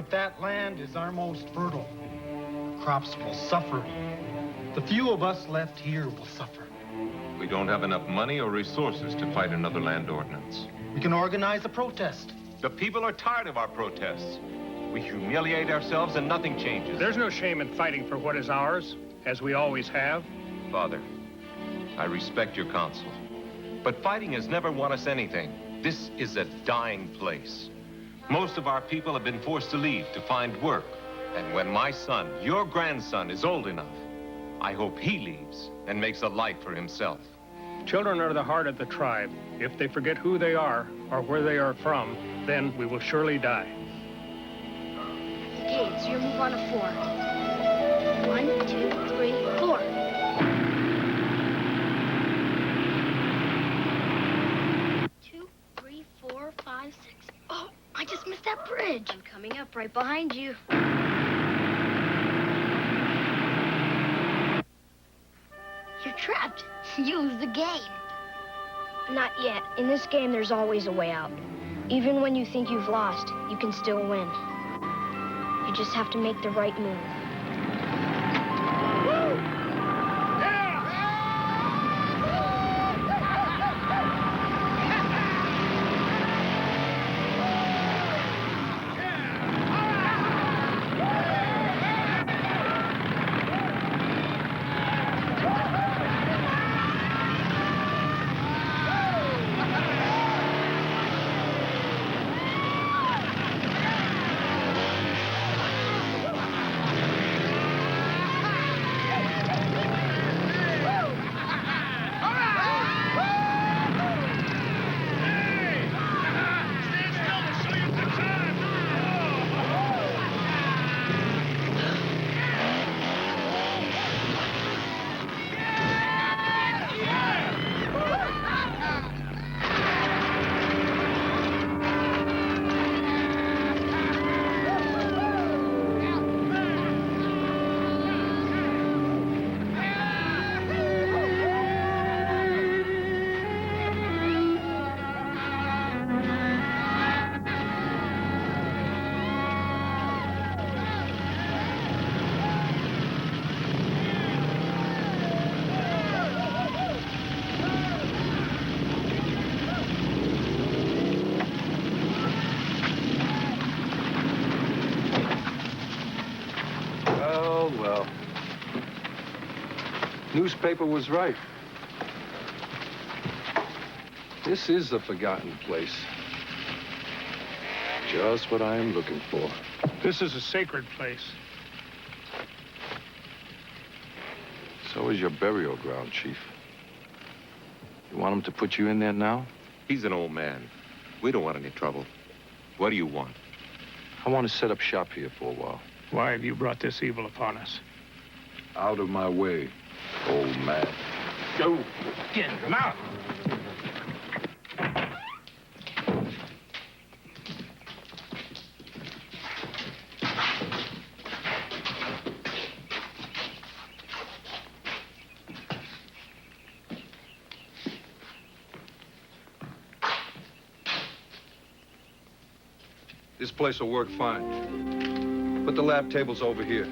but that land is our most fertile. Crops will suffer. The few of us left here will suffer. We don't have enough money or resources to fight another land ordinance. We can organize a protest. The people are tired of our protests. We humiliate ourselves and nothing changes. There's no shame in fighting for what is ours, as we always have. Father, I respect your counsel, but fighting has never won us anything. This is a dying place. Most of our people have been forced to leave to find work. And when my son, your grandson, is old enough, I hope he leaves and makes a life for himself. Children are the heart of the tribe. If they forget who they are or where they are from, then we will surely die. Okay, it's your move on a 4. 1, 2, 3, 4. 2, 3, 4, 5, 6. Oh, I just missed that bridge. I'm coming up right behind you. You're trapped. You lose the game. Not yet. In this game, there's always a way out. Even when you think you've lost, you can still win. You just have to make the right move. Newspaper was right. This is a forgotten place. Just what I am looking for. This is a sacred place. So is your burial ground, Chief. You want him to put you in there now? He's an old man. We don't want any trouble. What do you want? I want to set up shop here for a while. Why have you brought this evil upon us? Out of my way, old man. Go. Get him out. This place will work fine. Put the lab tables over here.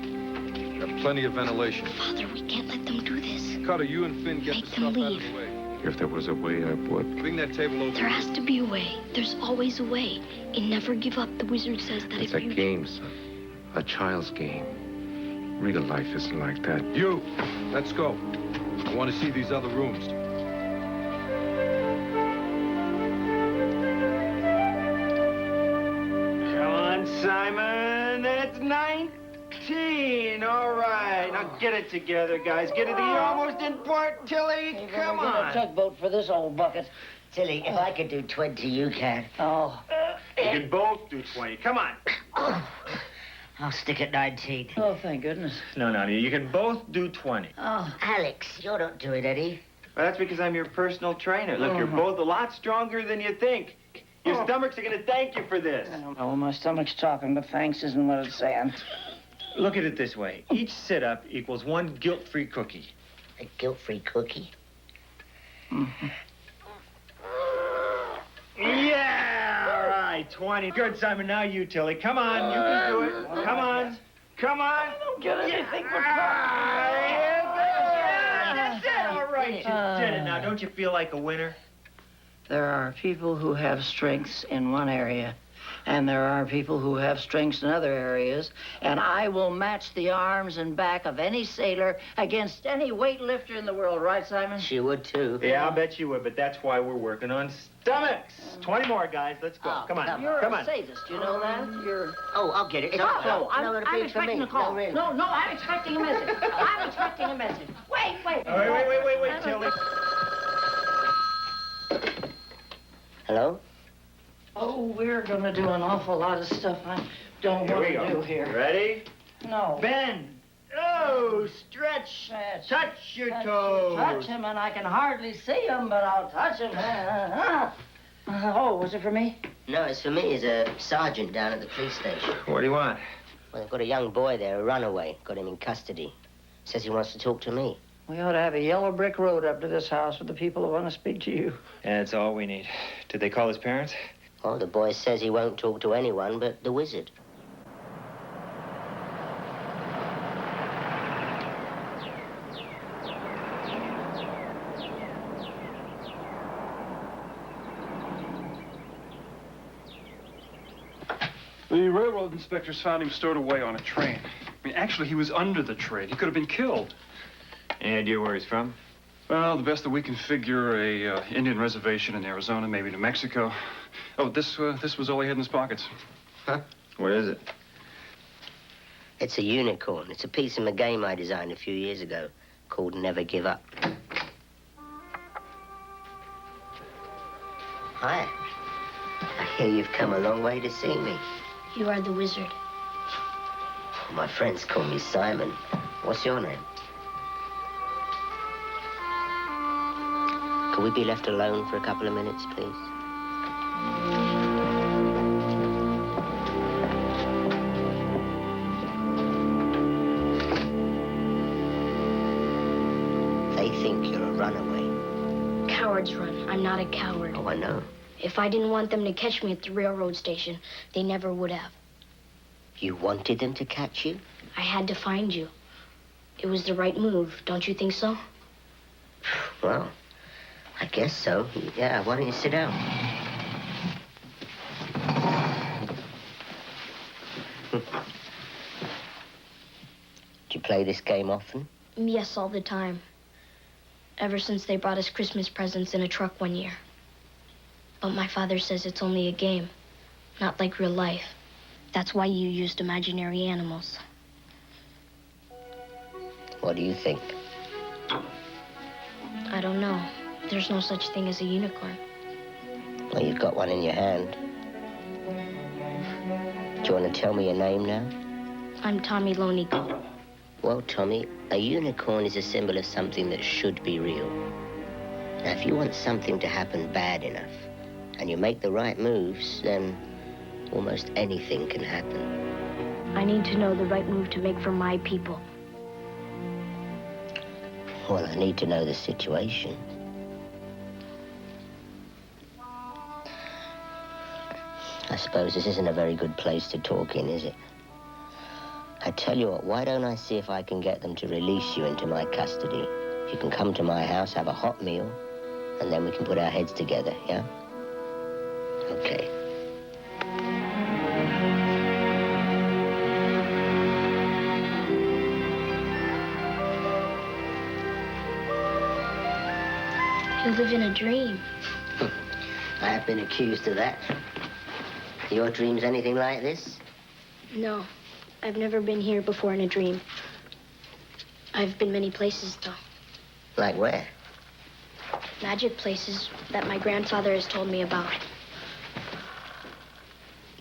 Got plenty of ventilation. Father, we can't let them do this. Carter, you and Finn get Make the them stuff out of leave. the way. If there was a way, I would. Bring that table over There here. has to be a way. There's always a way. And never give up. The wizard says that It's if a you... game, son. A child's game. Real life isn't like that. You, let's go. I want to see these other rooms. Come on, Simon. That's 19. All right. Now get it together, guys. Get it. You're almost in Port Tilly. Come We're gonna on. tugboat for this old bucket. Tilly, if I could do 20, you can. Oh. You can both do 20. Come on. I'll stick at 19. Oh, thank goodness. No. You can both do 20. Oh. Alex, you don't do it, Eddie. Well, that's because I'm your personal trainer. Look, you're both a lot stronger than you think. Your stomachs are going to thank you for this. I don't know. My stomach's talking, but thanks isn't what it's saying. Look at it this way. Each sit-up equals one guilt-free cookie. A guilt-free cookie? Yeah! All right. right, 20. Good, Simon. Now you, Tilly. Come on, you can do it. Come on. Come on. I don't get anything for That's it. All right, you did it. Now, don't you feel like a winner? There are people who have strengths in one area, and there are people who have strengths in other areas, and I will match the arms and back of any sailor against any weightlifter in the world, right, Simon? She would, too. Yeah, I'll bet you would, but that's why we're working on stomachs. 20 more, guys. Let's go. Oh, come on. You're come a on. sadist, you know that? You're... Oh, I'll get it. It's No, no, I'm it'll be for expecting me. a call. No, really. No, I'm expecting a message. I'm expecting a message. Wait. Wait, Tilly. Hello? Oh, we're gonna do an awful lot of stuff I don't Here want we to go. do here. Ready? No. Bend. Oh, stretch. Stretch. Touch your toes. Touch him, and I can hardly see him, but I'll touch him. Oh, was it for me? No, it's for me. He's a sergeant down at the police station. What do you want? Well, they've got a young boy there, a runaway. Got him in custody. Says he wants to talk to me. We ought to have a yellow brick road up to this house with the people who want to speak to you. Yeah, that's all we need. Did they call his parents? Well, the boy says he won't talk to anyone but the wizard. The railroad inspectors found him stowed away on a train. I mean, actually, he was under the train. He could have been killed. Any idea where he's from? Well, the best that we can figure, a Indian reservation in Arizona, maybe New Mexico. Oh, this was all he had in his pockets. Huh? What is it? It's a unicorn. It's a piece of a game I designed a few years ago called Never Give Up. Hi. I hear you've come a long way to see me. You are the wizard. My friends call me Simon. What's your name? Could we be left alone for a couple of minutes, please? They think you're a runaway. Cowards run. I'm not a coward. Oh, I know. If I didn't want them to catch me at the railroad station, they never would have. You wanted them to catch you? I had to find you. It was the right move, don't you think so? Well, I guess so. Yeah, why don't you sit down? Do you play this game often? Yes, all the time. Ever since they brought us Christmas presents in a truck one year. But my father says it's only a game, not like real life. That's why you used imaginary animals. What do you think? I don't know. There's no such thing as a unicorn. Well, you've got one in your hand. Do you want to tell me your name now? I'm Tommy Lonico. Well, Tommy, a unicorn is a symbol of something that should be real. Now, if you want something to happen bad enough, and you make the right moves, then almost anything can happen. I need to know the right move to make for my people. Well, I need to know the situation. I suppose this isn't a very good place to talk in, is it? I tell you what, why don't I see if I can get them to release you into my custody? You can come to my house, have a hot meal, and then we can put our heads together, yeah? Okay. You live in a dream. I have been accused of that. Are your dreams anything like this? No, I've never been here before in a dream. I've been many places, though. Like where? Magic places that my grandfather has told me about.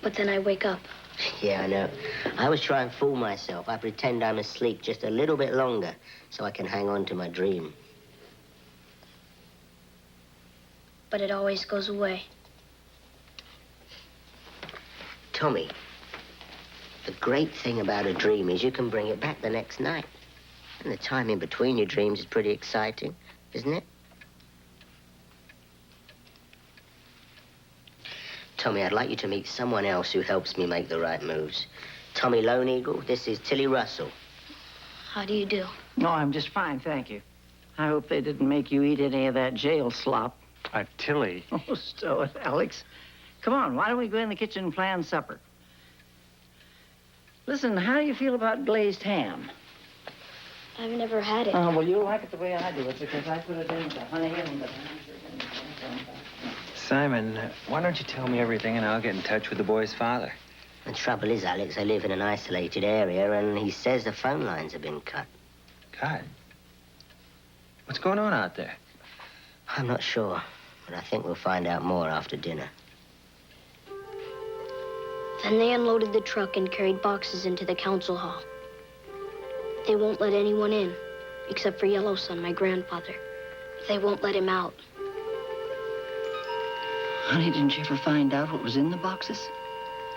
But then I wake up. Yeah, I know. I always try and fool myself. I pretend I'm asleep just a little bit longer so I can hang on to my dream. But it always goes away. Tommy, the great thing about a dream is you can bring it back the next night. And the time in between your dreams is pretty exciting, isn't it? Tommy, I'd like you to meet someone else who helps me make the right moves. Tommy Lone Eagle, this is Tilly Russell. How do you do? No, I'm just fine, thank you. I hope they didn't make you eat any of that jail slop. Tilly. Oh, stow it, Alex. Come on, why don't we go in the kitchen and plan supper? Listen, how do you feel about glazed ham? I've never had it. Oh, well, you'll like it the way I do it, because I put it in with the honey and the... Simon, why don't you tell me everything and I'll get in touch with the boy's father? The trouble is, Alex, I live in an isolated area, and he says the phone lines have been cut. Cut? What's going on out there? I'm not sure, but I think we'll find out more after dinner. Then they unloaded the truck and carried boxes into the council hall. They won't let anyone in, except for Yellow Son, my grandfather. They won't let him out. Honey, didn't you ever find out what was in the boxes?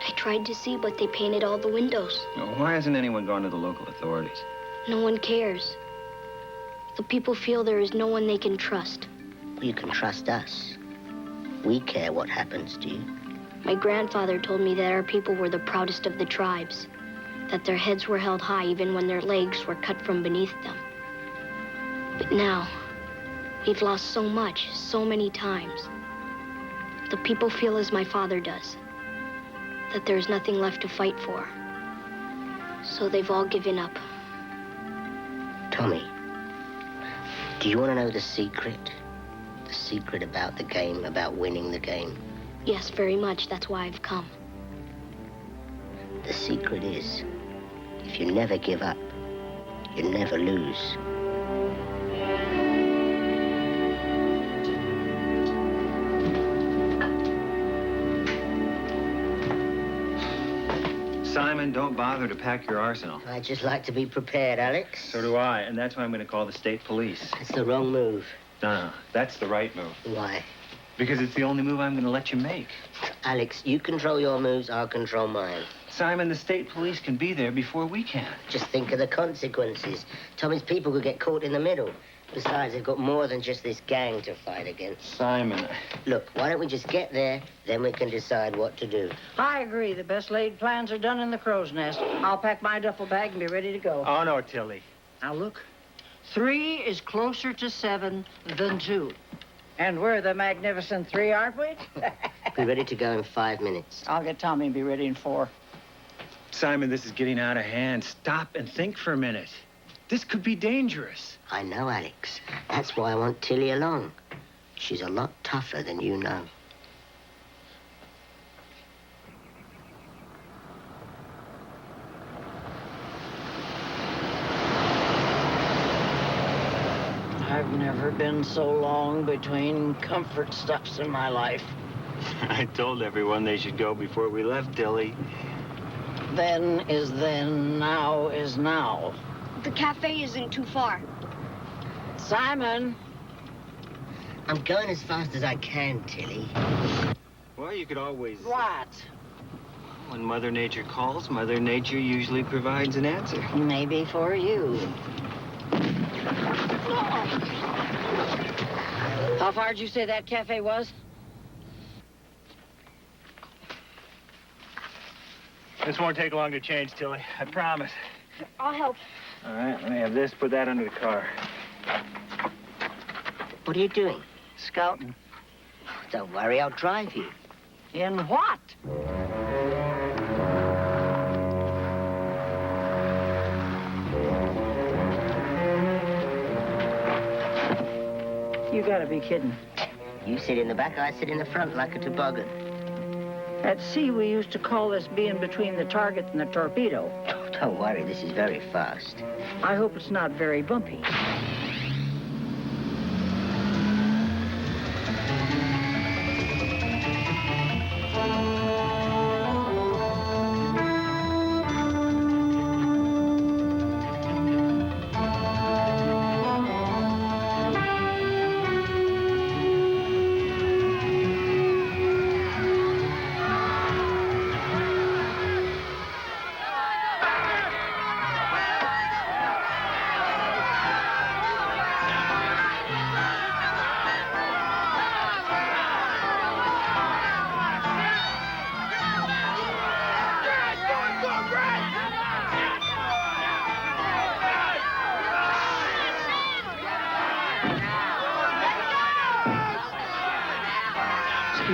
I tried to see, but they painted all the windows. Why hasn't anyone gone to the local authorities? No one cares. The people feel there is no one they can trust. Well, you can trust us. We care what happens to you. My grandfather told me that our people were the proudest of the tribes, that their heads were held high even when their legs were cut from beneath them. But now, we've lost so much, so many times. The people feel as my father does, that there's nothing left to fight for. So they've all given up. Tommy, do you want to know the secret? The secret about the game, about winning the game? Yes, very much. That's why I've come. The secret is, if you never give up, you never lose. Simon, don't bother to pack your arsenal. I'd just like to be prepared, Alex. So do I, and that's why I'm going to call the state police. That's the wrong move. No, that's the right move. Why? Because it's the only move I'm going to let you make. Alex, you control your moves, I'll control mine. Simon, the state police can be there before we can. Just think of the consequences. Tommy's people could get caught in the middle. Besides, they've got more than just this gang to fight against. Simon. Look, why don't we just get there, then we can decide what to do. I agree. The best laid plans are done in the crow's nest. I'll pack my duffel bag and be ready to go. Oh, no, Tilly. Now, look. 3 is closer to 7 than 2. And we're the magnificent 3, aren't we? Be ready to go in 5 minutes. I'll get Tommy and be ready in 4. Simon, this is getting out of hand. Stop and think for a minute. This could be dangerous. I know, Alex. That's why I want Tilly along. She's a lot tougher than you know. I've never been so long between comfort stops in my life. I told everyone they should go before we left, Tilly. Then is then, now is now. The cafe isn't too far. Simon! I'm going as fast as I can, Tilly. Well, you could always... What? When Mother Nature calls, Mother Nature usually provides an answer. Maybe for you. How far did you say that cafe was? This won't take long to change, Tilly. I promise. I'll help. All right, let me have this. Put that under the car. What are you doing? Scouting. Don't worry, I'll drive you. In what? You gotta be kidding. You sit in the back, I sit in the front like a toboggan. At sea, we used to call this being between the target and the torpedo. Oh, don't worry, this is very fast. I hope it's not very bumpy.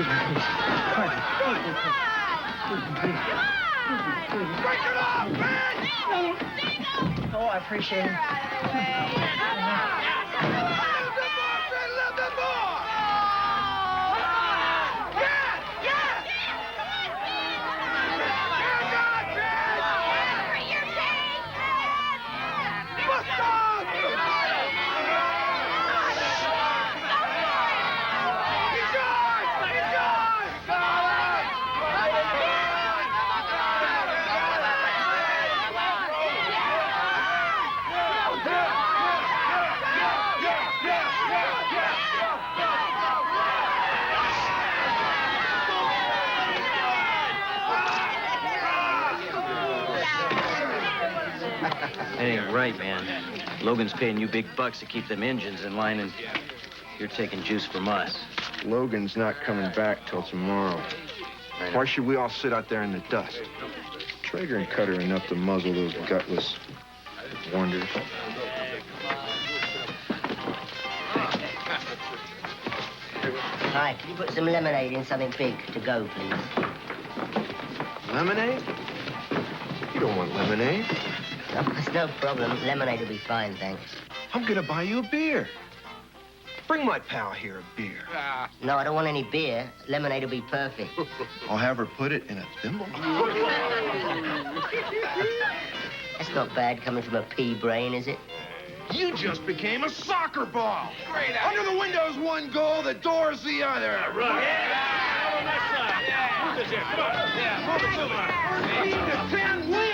Excuse me, please. Pardon. Break it off, man! Oh, I appreciate it. That ain't right, man. Logan's paying you big bucks to keep them engines in line, and you're taking juice from us. Logan's not coming back till tomorrow. Why should we all sit out there in the dust? Traeger and Cutter are enough to muzzle those gutless wonders. Hi, can you put some lemonade in something big to go, please? Lemonade? You don't want lemonade. No, there's no problem. Lemonade will be fine, thanks. I'm gonna buy you a beer. Bring my pal here a beer. No, I don't want any beer. Lemonade will be perfect. I'll have her put it in a thimble. That's not bad coming from a pea brain, is it? You just became a soccer ball. Great. Under the window's one goal, the door's the other. Right. Yeah. On that side. Yeah. Move this here. Come on. Yeah. Move it to 13 to 10 wins.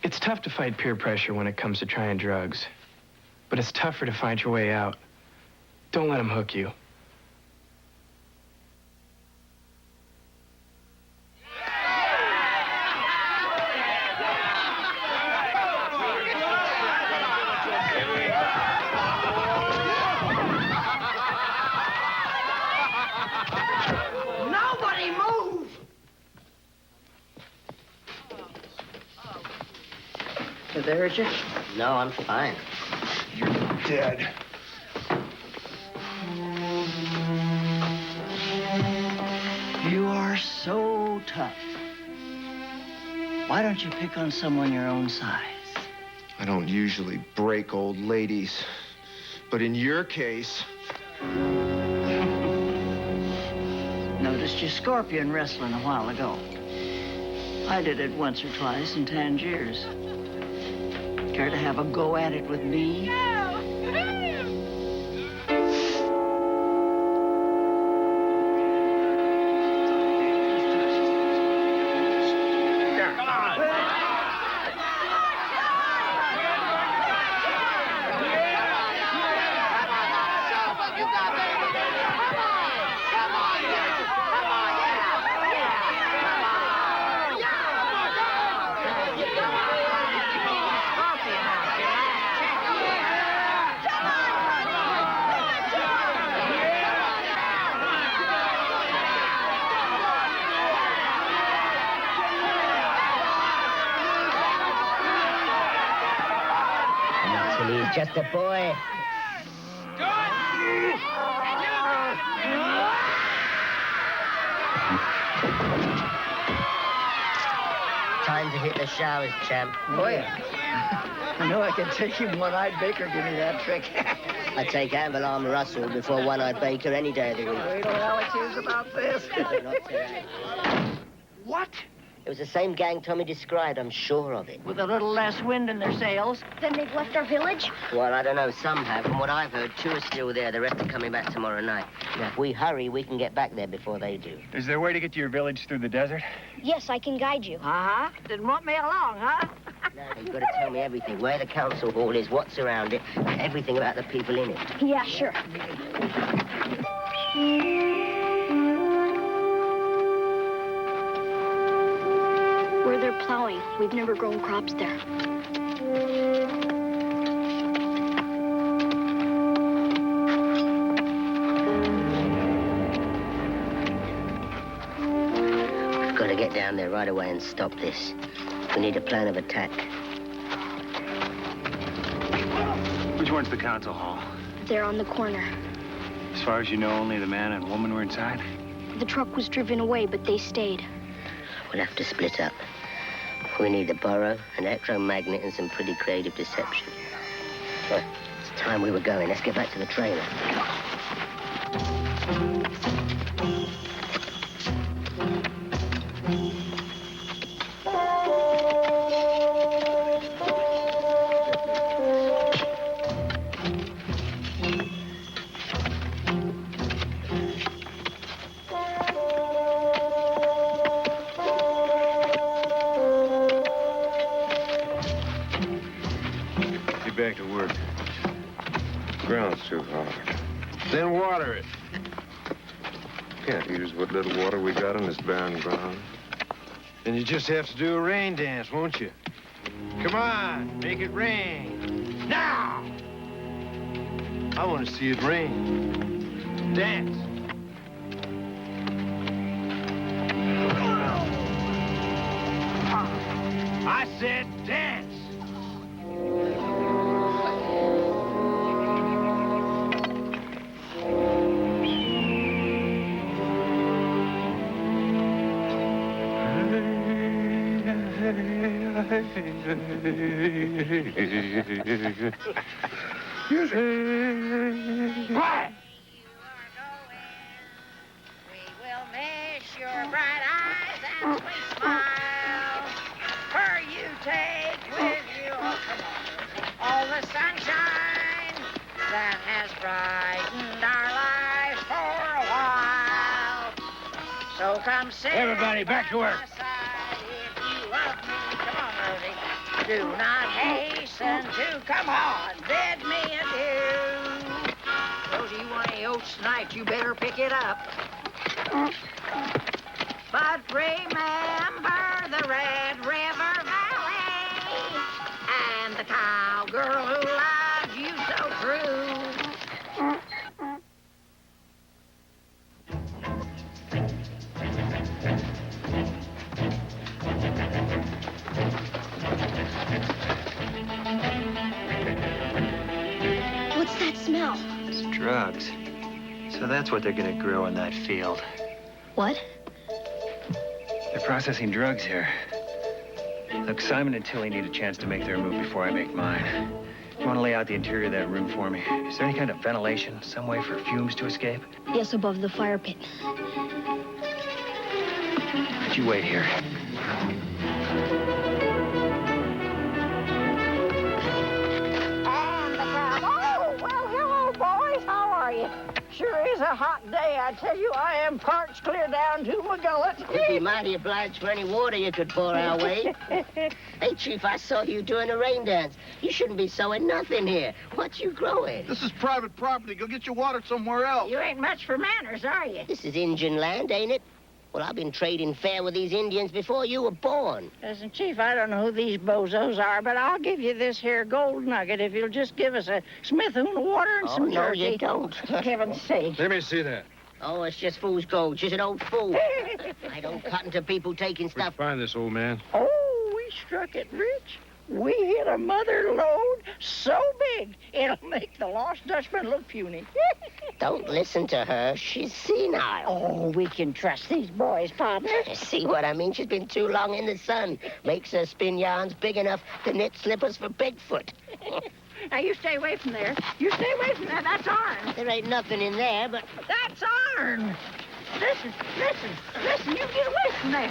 It's tough to fight peer pressure when it comes to trying drugs, but it's tougher to find your way out. Don't let them hook you. Nobody move! Did they hurt you? No, I'm fine. You're dead. You are so tough. Why don't you pick on someone your own size? I don't usually break old ladies, but in your case... Noticed you scorpion wrestling a while ago. I did it once or twice in Tangiers. Care to have a go at it with me? He's just a boy. Time to hit the showers, champ. Oh, yeah. I know I can take him one-eyed Baker. Give me that trick. I'd take Amberlarm Russell before one-eyed Baker any day of the week. Wait till Alex hears about this. No, not today. What? It was the same gang Tommy described, I'm sure of it. With a little less wind in their sails. Then they've left our village? Well, I don't know. Some have. From what I've heard, 2 are still there. The rest are coming back tomorrow night. Now, if we hurry, we can get back there before they do. Is there a way to get to your village through the desert? Yes, I can guide you. Uh-huh. Didn't want me along, huh? No, you've got to tell me everything. Where the council hall is, what's around it, everything about the people in it. Yeah, sure. Where they're plowing. We've never grown crops there. down there right away and stop this. We need a plan of attack. Which one's the council hall? They're on the corner. As far as you know, only the man and woman were inside? The truck was driven away, but they stayed. We'll have to split up. We need a burrow, an electromagnet, and some pretty creative deception. Well, it's time we were going. Let's get back to the trailer. Back to work. Ground's too hard. Then water it. Can't use what little water we got on this barren ground. Then you just have to do a rain dance, won't you? Come on, make it rain. Now! I want to see it rain. Dance. I said dance. Quiet! We will miss your bright eyes and sweet smile. For you take with you all the sunshine that has brightened our lives for a while. So come sit. Everybody, back to work. Do not hasten to come on, bid me adieu. Rosie, you want any oats tonight, you better pick it up. But remember the Red River Valley and the cowgirl who loved you so true. What's that smell? It's drugs. So that's what they're gonna grow in that field. What? They're processing drugs here. Look, Simon and Tilly need a chance to make their move before I make mine. You want to lay out the interior of that room for me? Is there any kind of ventilation, some way for fumes to escape? Yes, above the fire pit. Could you wait here? And the crowd. Oh, well, hello, boys. How are you? Sure is a hot day. I tell you, I am parched clear down to my gullet. We'd be mighty obliged for any water you could pour our way. Hey, Chief, I saw you doing a rain dance. You shouldn't be sowing nothing here. What you growing? This is private property. Go get your water somewhere else. You ain't much for manners, are you? This is Indian land, ain't it? Well, I've been trading fair with these Indians before you were born. Listen, Chief, I don't know who these bozos are, but I'll give you this here gold nugget if you'll just give us a smithoon of water and some no, jerky. you don't. For heaven's sake. Let me see that. Oh, it's just fool's gold. Just an old fool. I don't cotton to people taking stuff. Find this, old man. Oh, we struck it rich. We hit a mother load so big, it'll make the lost Dutchman look puny. Don't listen to her. She's senile. Oh, we can trust these boys, partner. See what I mean? She's been too long in the sun. Makes her spin yarns big enough to knit slippers for Bigfoot. Now, you stay away from there. You stay away from there. That's ourn. There ain't nothing in there, but... That's ourn. Listen. You get away from there.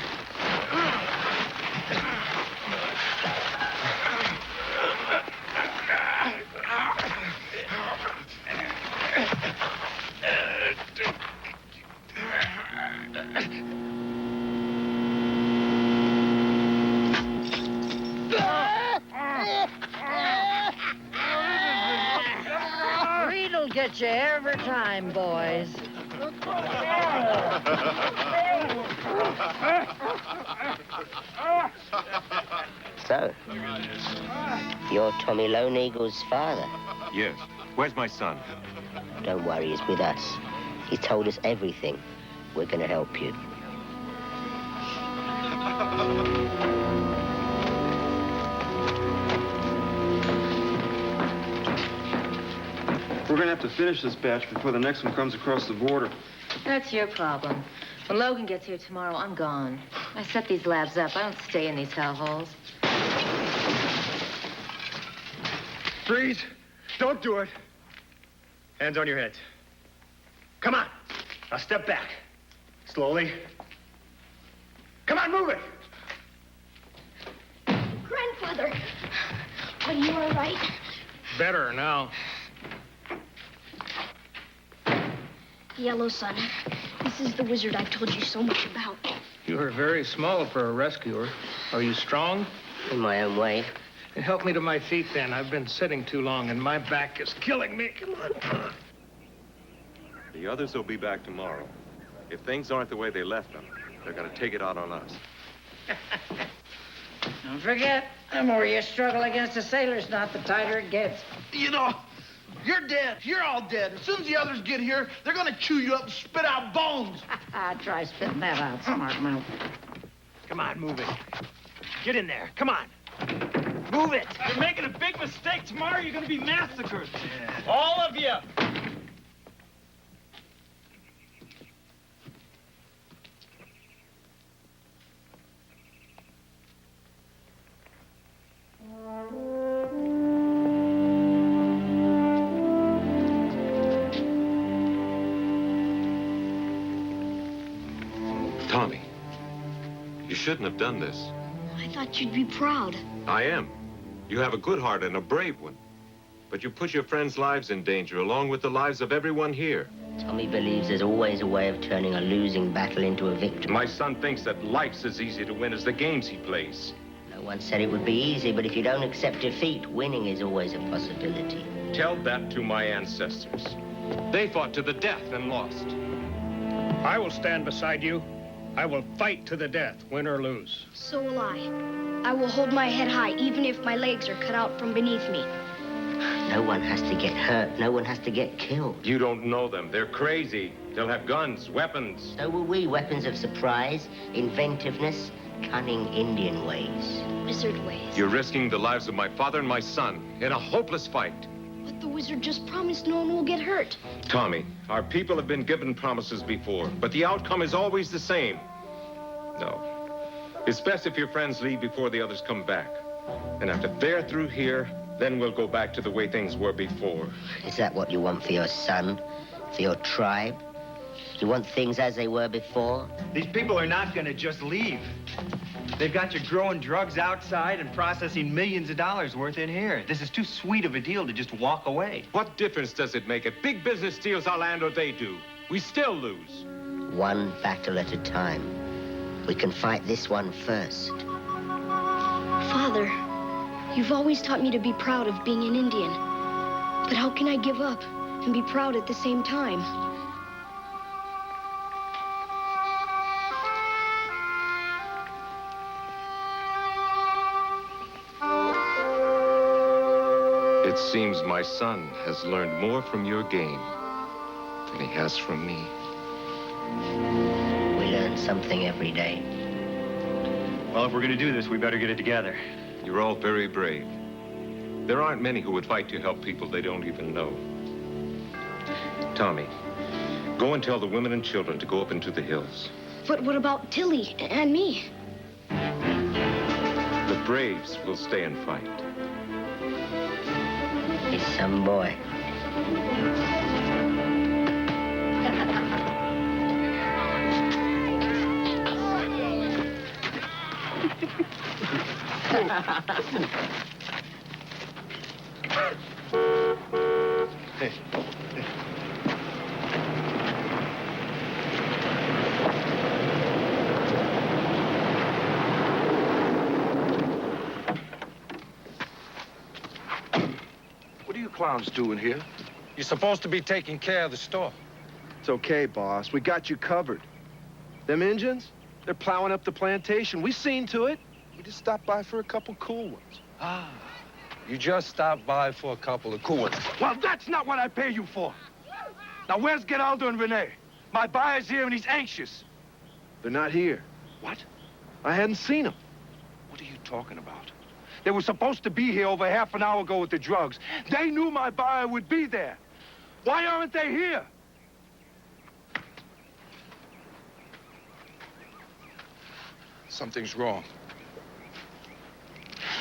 Greed'll get you every time, boys. So, you're Tommy Lone Eagle's father. Yes. Where's my son? Don't worry, he's with us. He's told us everything. We're gonna help you. gonna have to finish this batch before the next one comes across the border. That's your problem. When Logan gets here tomorrow, I'm gone. I set these labs up. I don't stay in these hellholes. Freeze! Don't do it. Hands on your heads. Come on. Now step back. Slowly. Come on, move it. Grandfather, are you all right? Better now. Yellow Sun, this is the wizard I told you so much about. You are very small for a rescuer. Are you strong? In my own way. Help me to my feet, then. I've been sitting too long, and my back is killing me. Come on. The others will be back tomorrow. If things aren't the way they left them, they're going to take it out on us. Don't forget, the more you struggle against the sailors, not the tighter it gets. You know, you're dead. You're all dead. As soon as the others get here, they're gonna chew you up and spit out bones. Try spitting that out, smart mouth. Come on, move it. Get in there. Come on. Move it. You're making a big mistake. Tomorrow you're gonna be massacred. Yeah. All of you. Tommy, you shouldn't have done this. I thought you'd be proud. I am. You have a good heart and a brave one. But you put your friends' lives in danger along with the lives of everyone here. Tommy believes there's always a way of turning a losing battle into a victory. My son thinks that life's as easy to win as the games he plays. No one said it would be easy, but if you don't accept defeat, winning is always a possibility. Tell that to my ancestors. They fought to the death and lost. I will stand beside you. I will fight to the death, win or lose. So will I. I will hold my head high, even if my legs are cut out from beneath me. No one has to get hurt. No one has to get killed. You don't know them. They're crazy. They'll have guns, weapons. So will we. Weapons of surprise, inventiveness, cunning Indian ways. Wizard ways. You're risking the lives of my father and my son in a hopeless fight. But the wizard just promised no one will get hurt. Tommy, our people have been given promises before, but the outcome is always the same. No. It's best if your friends leave before the others come back. And after they're through here, then we'll go back to the way things were before. Is that what you want for your son? For your tribe? You want things as they were before? These people are not going to just leave. They've got you growing drugs outside and processing millions of dollars worth in here. This is too sweet of a deal to just walk away. What difference does it make if big business steals our land or they do? We still lose. One battle at a time. We can fight this one first. Father, you've always taught me to be proud of being an Indian. But how can I give up and be proud at the same time? It seems my son has learned more from your game than he has from me. We learn something every day. Well, if we're going to do this, we better get it together. You're all very brave. There aren't many who would fight to help people they don't even know. Tommy, go and tell the women and children to go up into the hills. But what about Tilly and me? The braves will stay and fight. He's some boy. Hey. What are you clowns doing here? You're supposed to be taking care of the store. It's okay, boss. We got you covered. Them Injuns, they're plowing up the plantation. We seen to it. We just stopped by for a couple cool ones. Ah, you just stopped by for a couple of cool ones. Well, that's not what I pay you for. Now, where's Geraldo and Renee? My buyer's here and he's anxious. They're not here. What? I hadn't seen them. What are you talking about? They were supposed to be here over half an hour ago with the drugs. They knew my buyer would be there. Why aren't they here? Something's wrong.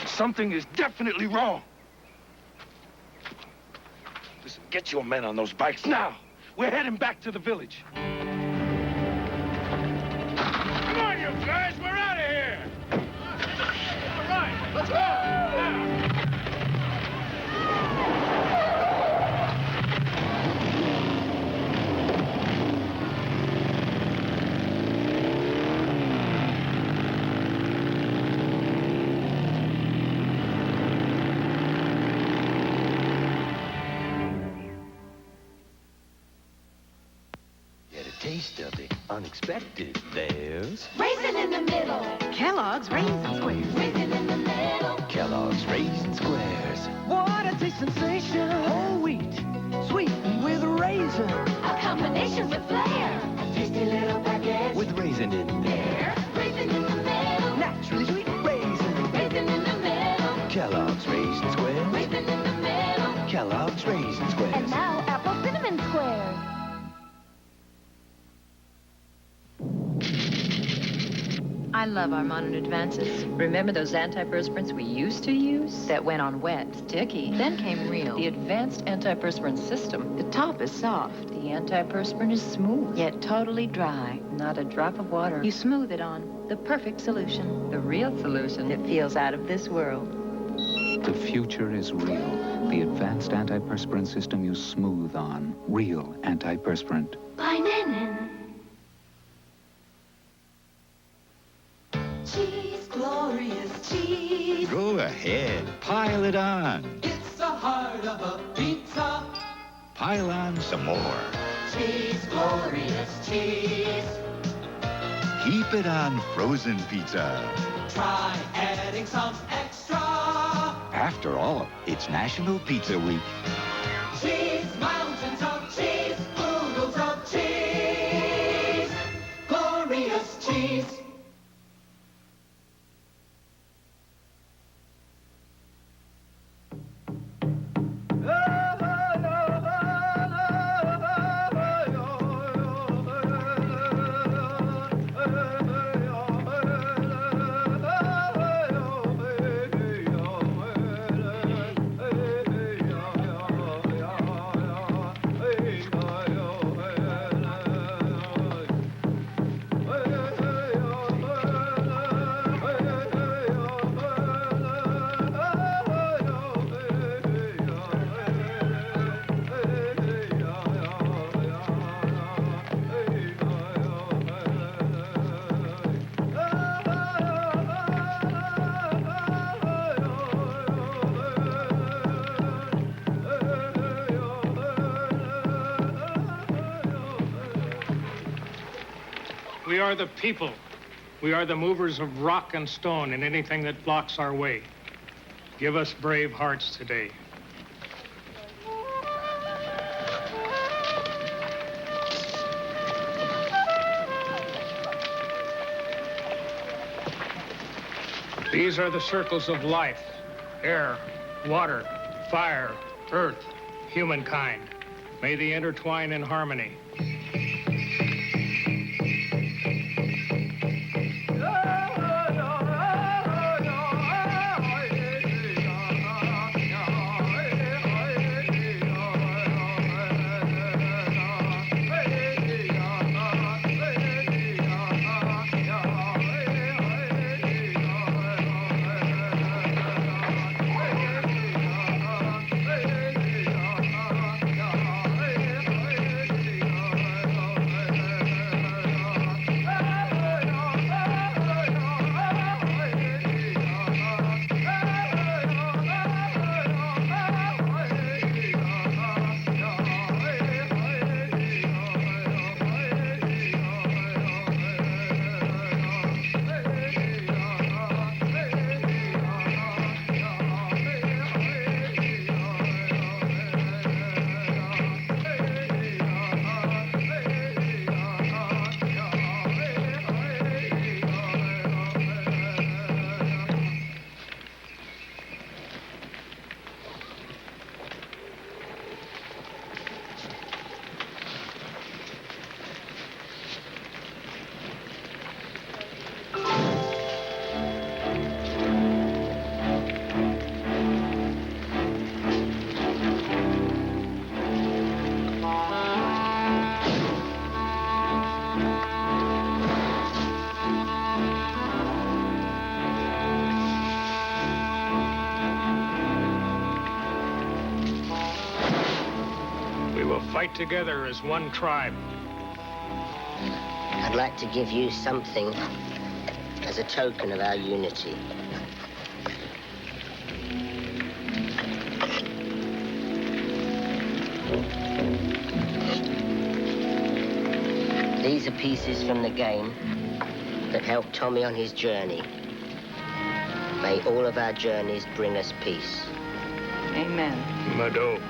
Something is definitely wrong. Listen, get your men on those bikes now. We're heading back to the village. Come on, you guys, we're out of here! All right, let's go! Now. Taste of the unexpected. There's Raisin in the middle. Kellogg's Raisin Squares. Raisin in the middle. Kellogg's Raisin Squares. What a taste sensation. Whole wheat, sweetened with raisin. A combination with flair. A tasty little package. With raisin in there. Raisin in the middle. Naturally sweet raisin. Raisin in the middle. Kellogg's Raisin Squares. Raisin in the middle. Kellogg's Raisin Squares. And now apple cinnamon squares. I love our modern advances. Remember those antiperspirants we used to use? That went on wet, sticky. Then came real. The advanced antiperspirant system. The top is soft. The antiperspirant is smooth, yet totally dry. Not a drop of water. You smooth it on. The perfect solution. The real solution. It feels out of this world. The future is real. The advanced antiperspirant system you smooth on. Real antiperspirant. By Nenin. Cheese, glorious cheese. Go ahead, pile it on. It's the heart of a pizza. Pile on some more. Cheese, glorious cheese. Keep it on frozen pizza. Try adding some extra. After all, it's National Pizza Week. Cheese, mountains of cheese, oodles of cheese. Glorious cheese. We are the people. We are the movers of rock and stone and anything that blocks our way. Give us brave hearts today. These are the circles of life: air, water, fire, earth, humankind. May they intertwine in harmony. will fight together as one tribe. I'd like to give you something as a token of our unity. These are pieces from the game that helped Tommy on his journey. May all of our journeys bring us peace. Amen. Mado.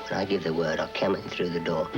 When I give the word, I'll come in through the door.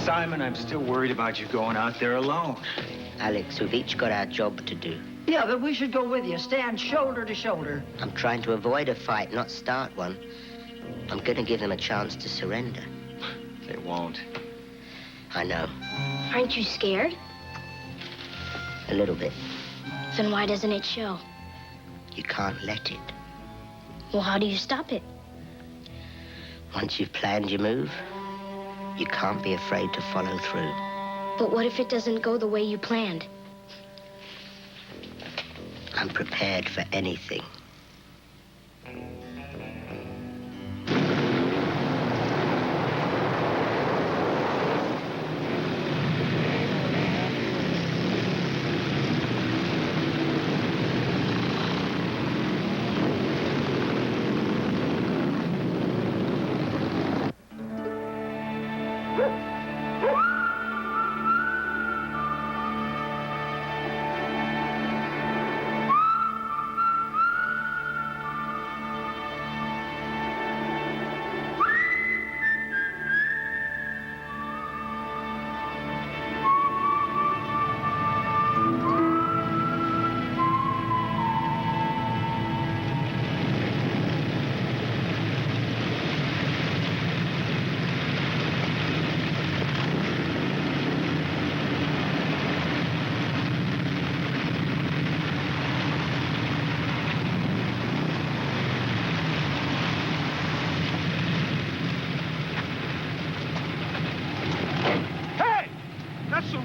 Simon, I'm still worried about you going out there alone. Alex, we've each got our job to do. Yeah, but we should go with you. Stand shoulder to shoulder. I'm trying to avoid a fight, not start one. I'm going to give them a chance to surrender. They won't. I know. Aren't you scared? A little bit. Then why doesn't it show? You can't let it. Well, how do you stop it? Once you've planned your move, you can't be afraid to follow through. But what if it doesn't go the way you planned? I'm prepared for anything.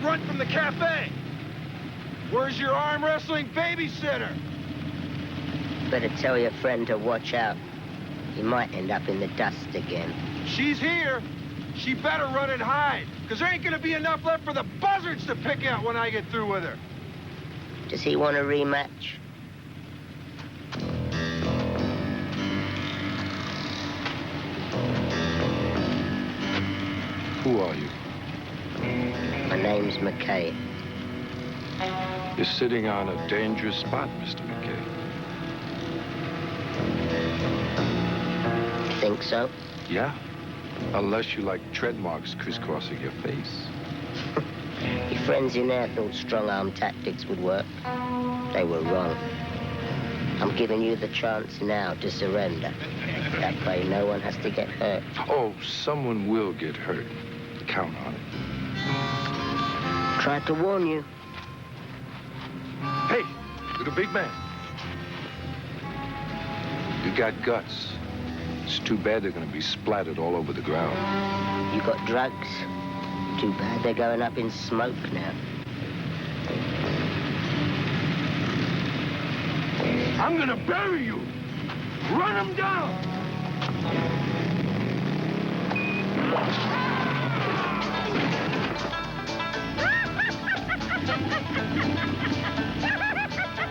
Run from the cafe. Where's your arm wrestling babysitter? Better tell your friend to watch out. You might end up in the dust again. She's here. She better run and hide, because there ain't gonna be enough left for the buzzards to pick out when I get through with her. Does he want a rematch? Who are you? My name's McKay. You're sitting on a dangerous spot, Mr. McKay. Think so? Yeah. Unless you like tread marks crisscrossing your face. Your friends in there thought strong-arm tactics would work. They were wrong. I'm giving you the chance now to surrender. That way no one has to get hurt. Oh, someone will get hurt. Count on it. Tried to warn you. Hey, little big man. You got guts. It's too bad they're gonna be splattered all over the ground. You got drugs. Too bad they're going up in smoke now. I'm gonna bury you. Run him down.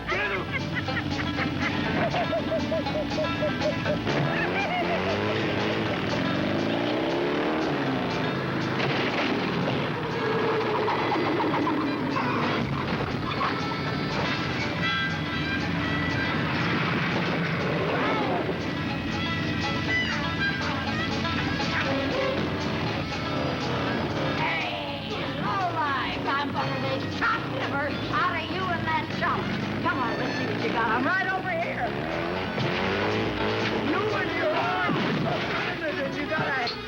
Get him. I'm right over here. You and your arm. You gotta...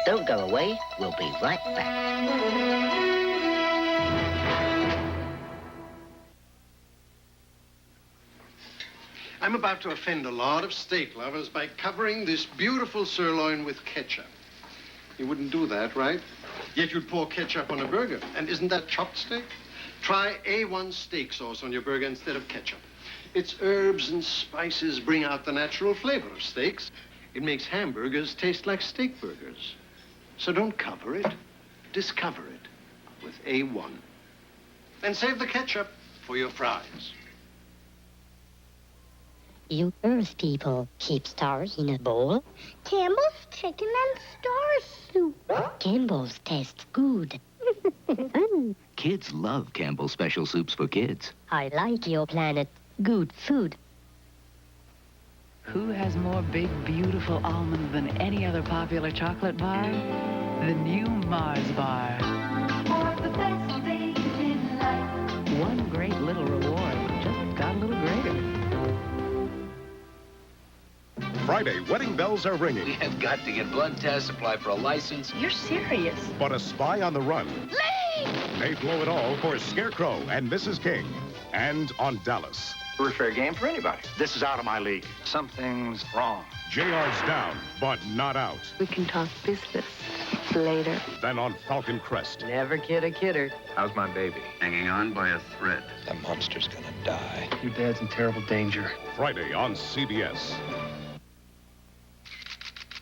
Don't go away. We'll be right back. I'm about to offend a lot of steak lovers by covering this beautiful sirloin with ketchup. You wouldn't do that, right? Yet you'd pour ketchup on a burger. And isn't that chopped steak? Try A1 steak sauce on your burger instead of ketchup. Its herbs and spices bring out the natural flavor of steaks. It makes hamburgers taste like steak burgers. So don't cover it, discover it with A1. And save the ketchup for your fries. You Earth people keep stars in a bowl. Campbell's chicken and star soup. Campbell's tastes good. Kids love Campbell's special soups for kids. I like your planet. Good food. Who has more big, beautiful almonds than any other popular chocolate bar? The new Mars bar. For the best things in life. One great little reward just got a little greater. Friday, wedding bells are ringing. We have got to get blood tests, apply for a license. You're serious. But a spy on the run Leave! may blow it all for Scarecrow and Mrs. King. And on Dallas. We're fair game for anybody. This is out of my league. Something's wrong. JR's down, but not out. We can talk business later. Then on Falcon Crest. Never kid a kidder. How's my baby? Hanging on by a thread. That monster's gonna die. Your dad's in terrible danger. Friday on CBS.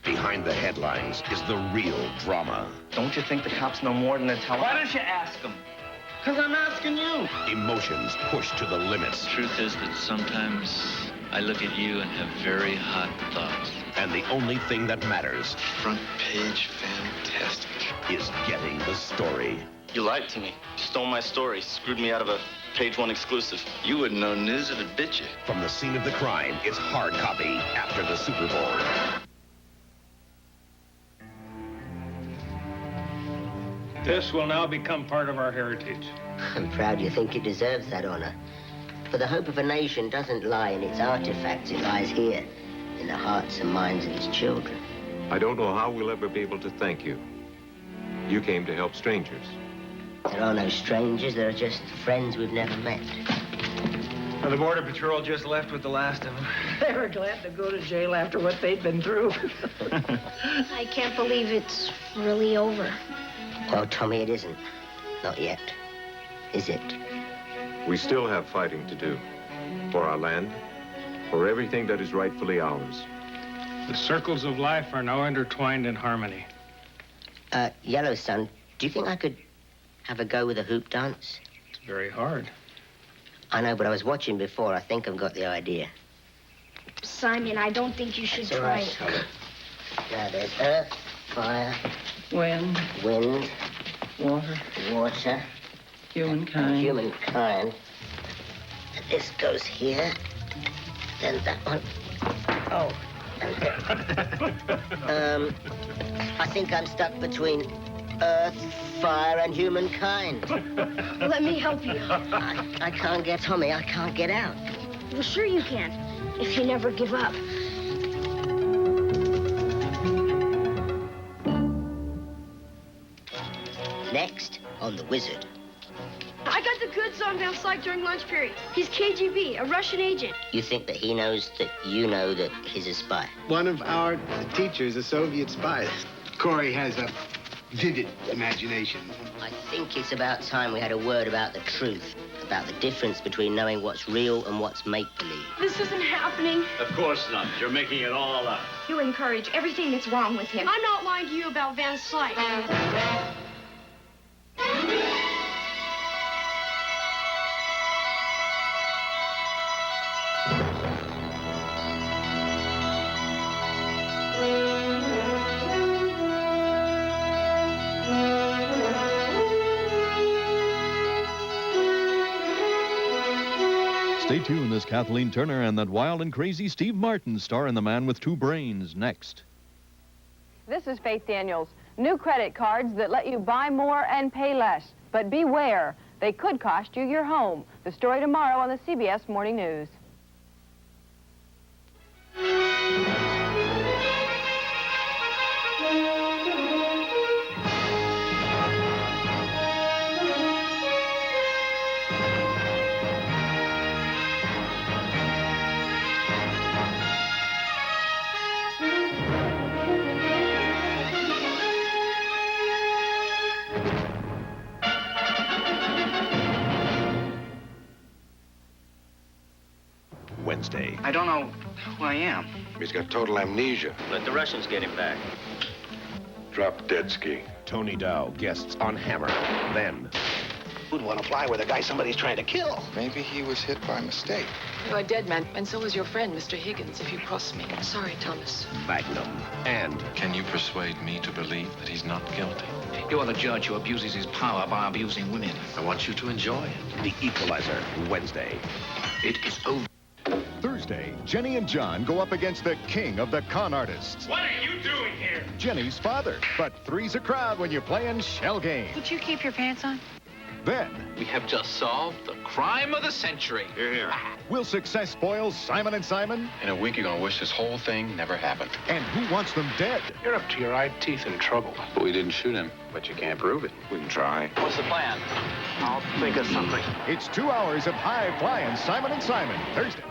Behind the headlines is the real drama. Don't you think the cops know more than they're telling? Why don't you ask them? Because I'm asking you. Emotions pushed to the limits. Truth is that sometimes I look at you and have very hot thoughts. And the only thing that matters... Front page fantastic. ...is getting the story. You lied to me. You stole my story. Screwed me out of a Page 1 exclusive. You wouldn't know news if it bit you. From the scene of the crime, it's hard copy after the Super Bowl. This will now become part of our heritage. I'm proud you think it deserves that honor. For the hope of a nation doesn't lie in its artifacts. It lies here, in the hearts and minds of its children. I don't know how we'll ever be able to thank you. You came to help strangers. There are no strangers. There are just friends we've never met. Well, the Border Patrol just left with the last of them. They were glad to go to jail after what they'd been through. I can't believe it's really over. Well, Tommy, it isn't. Not yet. Is it? We still have fighting to do. For our land, for everything that is rightfully ours. The circles of life are now intertwined in harmony. Yellow Sun, do you think I could have a go with a hoop dance? It's very hard. I know, but I was watching before. I think I've got the idea. Simon, I don't think you should It's all try right, it. Tommy. Now there's earth, fire, Wind, water, humankind. Humankind. And this goes here. Then that one. Oh. And I think I'm stuck between earth, fire, and humankind. Let me help you. I can't get Tommy. I can't get out. Well, sure you can, if you never give up. Next, on The Wizard. I got the goods on Van Slyke during lunch period. He's KGB, a Russian agent. You think that he knows that you know that he's a spy? One of our teachers, a Soviet spy. Corey has a vivid imagination. I think it's about time we had a word about the truth, about the difference between knowing what's real and what's make-believe. This isn't happening. Of course not. You're making it all up. You encourage everything that's wrong with him. I'm not lying to you about Van Slyke. Stay tuned as Kathleen Turner and that wild and crazy Steve Martin star in The Man with Two Brains next. This is Faith Daniels. New credit cards that let you buy more and pay less. But beware, they could cost you your home. The story tomorrow on the CBS Morning News. Wednesday. I don't know who I am. He's got total amnesia. Let the Russians get him back. Drop dead ski. Tony Dow guests on Hammer. Then, Who'd want to fly with a guy somebody's trying to kill? Maybe he was hit by mistake. You're a dead man, and so was your friend, Mr. Higgins, if you cross me. Sorry, Thomas. Magnum. And Can you persuade me to believe that he's not guilty? You are the judge who abuses his power by abusing women. I want you to enjoy it. The Equalizer. Wednesday. It is over. Thursday, Jenny and John go up against the king of the con artists. What are you doing here? Jenny's father, but three's a crowd when you're playing shell game. Would you keep your pants on? Then, We have just solved the crime of the century. Here. will success spoil Simon and Simon? In a week, you're gonna wish this whole thing never happened. And who wants them dead? You're up to your eye teeth in trouble. But we didn't shoot him. But you can't prove it. We can try. What's the plan? I'll think of something. It's 2 hours of high-flying Simon and Simon, Thursday.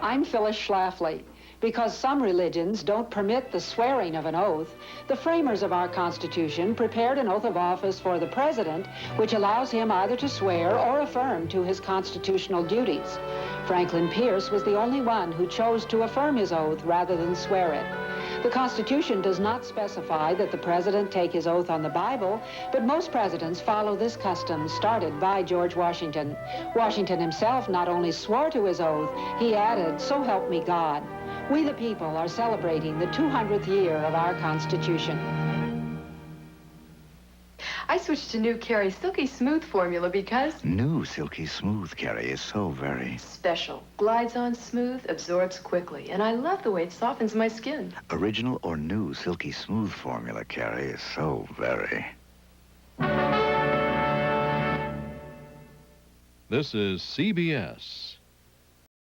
I'm Phyllis Schlafly. Because some religions don't permit the swearing of an oath, the framers of our Constitution prepared an oath of office for the President, which allows him either to swear or affirm to his constitutional duties. Franklin Pierce was the only one who chose to affirm his oath rather than swear it. The Constitution does not specify that the President take his oath on the Bible, but most presidents follow this custom started by George Washington. Washington himself not only swore to his oath, he added, "So help me God." We the people are celebrating the 200th year of our Constitution. I switched to new Carrie Silky Smooth formula because... New Silky Smooth, Carrie, is so very... special. Glides on smooth, absorbs quickly, and I love the way it softens my skin. Original or new Silky Smooth formula, Carrie, is so very... This is CBS.